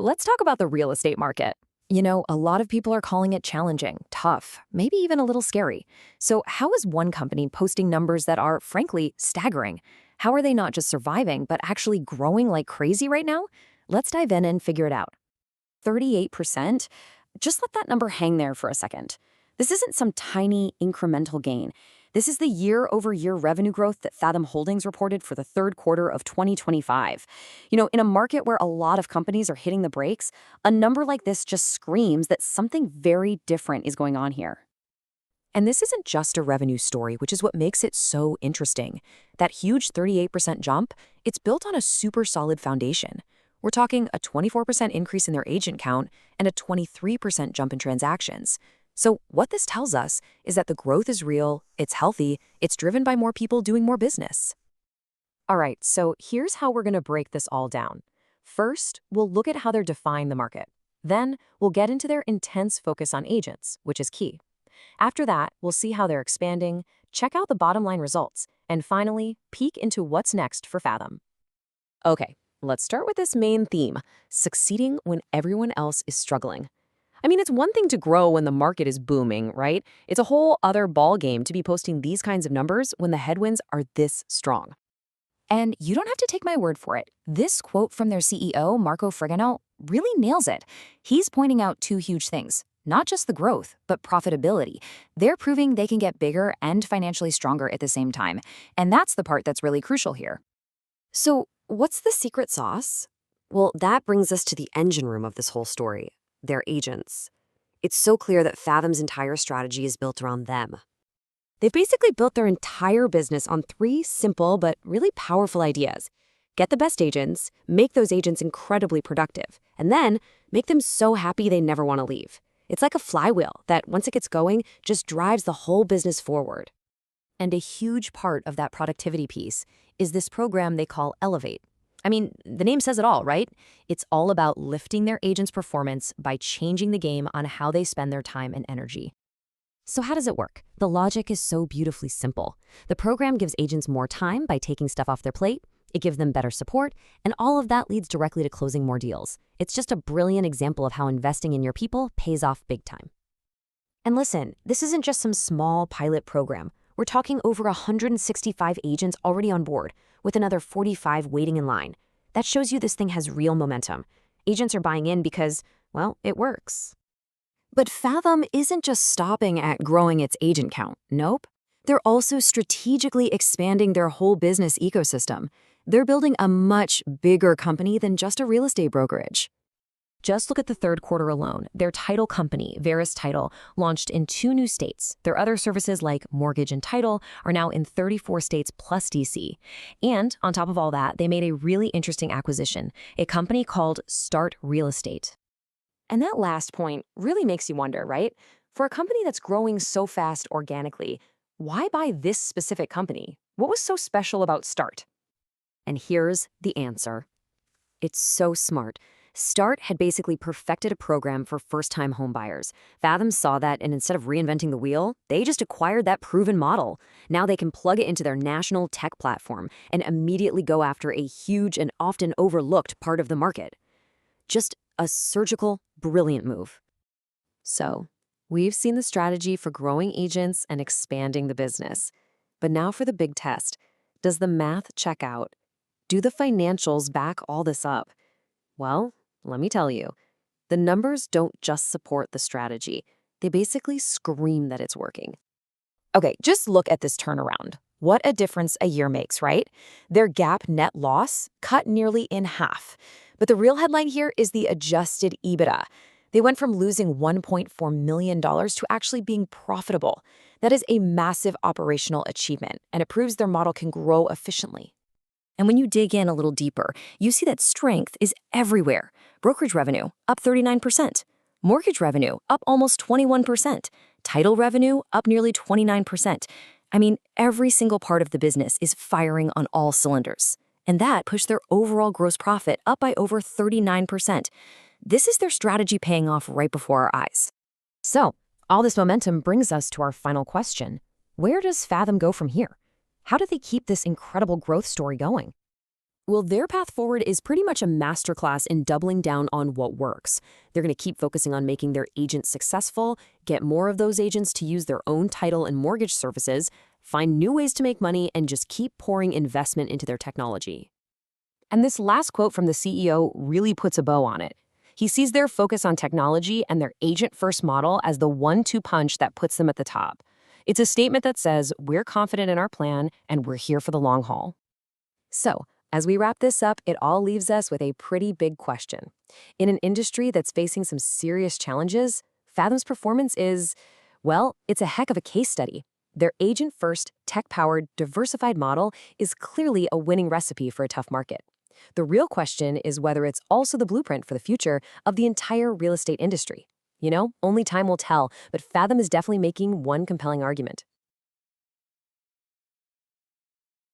let's talk about the real estate market. A lot of people are calling it challenging, tough, maybe even a little scary. So, how is one company posting numbers that are, frankly, staggering? How are they not just surviving, but actually growing like crazy right now? Let's dive in and figure it out. 38%? Just let that number hang there for a second. This isn't some tiny incremental gain. This is the year-over-year revenue growth that Fathom Holdings reported for the third quarter of 2025. In a market where a lot of companies are hitting the brakes, a number like this just screams that something very different is going on here. And this isn't just a revenue story, which is what makes it so interesting. That huge 38% jump, it's built on a super solid foundation. We're talking a 24% increase in their agent count and a 23% jump in transactions. So what this tells us is that the growth is real, it's healthy, it's driven by more people doing more business. All right, so here's how we're going to break this all down. First, we'll look at how they're defining the market. Then, we'll get into their intense focus on agents, which is key. After that, we'll see how they're expanding, check out the bottom line results, and finally, peek into what's next for Fathom. Okay, let's start with this main theme, succeeding when everyone else is struggling. It's one thing to grow when the market is booming, right? It's a whole other ballgame to be posting these kinds of numbers when the headwinds are this strong. And you don't have to take my word for it. This quote from their CEO, Marco Frigano, really nails it. He's pointing out two huge things, not just the growth, but profitability. They're proving they can get bigger and financially stronger at the same time. And that's the part that's really crucial here. So, what's the secret sauce? Well, that brings us to the engine room of this whole story. Their agents. It's so clear that Fathom's entire strategy is built around them. They've basically built their entire business on three simple but really powerful ideas. Get the best agents, make those agents incredibly productive, and then make them so happy they never want to leave. It's like a flywheel that, once it gets going, just drives the whole business forward. And a huge part of that productivity piece is this program they call Elevate. The name says it all, right? It's all about lifting their agents' performance by changing the game on how they spend their time and energy. So how does it work? The logic is so beautifully simple. The program gives agents more time by taking stuff off their plate, it gives them better support, and all of that leads directly to closing more deals. It's just a brilliant example of how investing in your people pays off big time. And listen, this isn't just some small pilot program. We're talking over 165 agents already on board, with another 45 waiting in line. That shows you this thing has real momentum. Agents are buying in because, well, it works. But Fathom isn't just stopping at growing its agent count. Nope. They're also strategically expanding their whole business ecosystem. They're building a much bigger company than just a real estate brokerage. Just look at the third quarter alone. Their title company, Verus Title, launched in 2 new states. Their other services like mortgage and title are now in 34 states plus DC. And on top of all that, they made a really interesting acquisition, a company called Start Real Estate. And that last point really makes you wonder, right? For a company that's growing so fast organically, why buy this specific company? What was so special about Start? And here's the answer. It's so smart. Start had basically perfected a program for first-time homebuyers. Fathom saw that, and instead of reinventing the wheel, they just acquired that proven model. Now they can plug it into their national tech platform and immediately go after a huge and often overlooked part of the market. Just a surgical, brilliant move. So, we've seen the strategy for growing agents and expanding the business. But now for the big test. Does the math check out? Do the financials back all this up? Well, let me tell you, the numbers don't just support the strategy. They basically scream that it's working. Okay, just look at this turnaround. What a difference a year makes, right? Their GAAP net loss cut nearly in half. But the real headline here is the adjusted EBITDA. They went from losing $1.4 million to actually being profitable. That is a massive operational achievement, and it proves their model can grow efficiently. And when you dig in a little deeper, you see that strength is everywhere. Brokerage revenue, up 39%. Mortgage revenue, up almost 21%. Title revenue, up nearly 29%. Every single part of the business is firing on all cylinders. And that pushed their overall gross profit up by over 39%. This is their strategy paying off right before our eyes. So, all this momentum brings us to our final question. Where does Fathom go from here? How do they keep this incredible growth story going? Well, their path forward is pretty much a masterclass in doubling down on what works. They're going to keep focusing on making their agents successful, get more of those agents to use their own title and mortgage services, find new ways to make money, and just keep pouring investment into their technology. And this last quote from the CEO really puts a bow on it. He sees their focus on technology and their agent-first model as the one-two punch that puts them at the top. It's a statement that says, we're confident in our plan and we're here for the long haul. So, as we wrap this up, it all leaves us with a pretty big question. In an industry that's facing some serious challenges, Fathom's performance is, well, it's a heck of a case study. Their agent-first, tech-powered, diversified model is clearly a winning recipe for a tough market. The real question is whether it's also the blueprint for the future of the entire real estate industry. Only time will tell, but Fathom is definitely making one compelling argument.